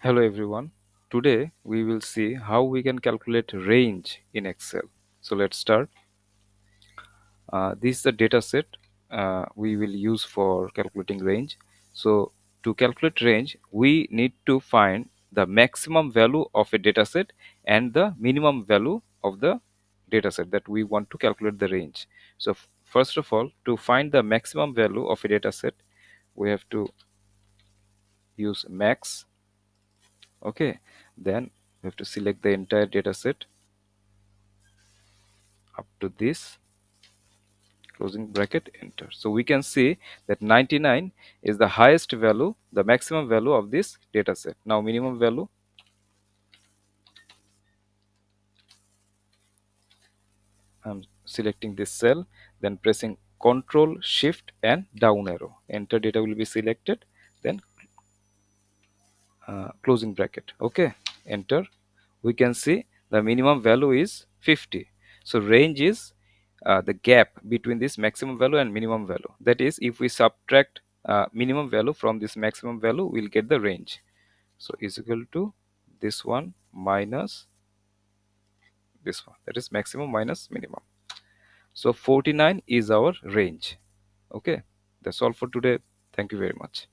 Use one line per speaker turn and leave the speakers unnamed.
Hello everyone. Today we will see how we can calculate range in Excel. So let's start. This is the data set we will use for calculating range. So to calculate range, we need to find the maximum value of a data set and the minimum value of the data set that we want to calculate the range. So first of all, to find the maximum value of a data set, we have to use max. Okay, then we have to select the entire data set up to this, closing bracket, enter. So we can see that 99 is the highest value, the maximum value of this data set. Now minimum value, I'm selecting this cell, then pressing Control Shift and down arrow, enter data will be selected, then closing bracket. Okay, enter. We can see the minimum value is 50. So range is the gap between this maximum value and minimum value. That is, if we subtract minimum value from this maximum value, we'll get the range. So is equal to this one minus this one, that is maximum minus minimum. So 49 is our range. Okay, that's all for today. Thank you very much.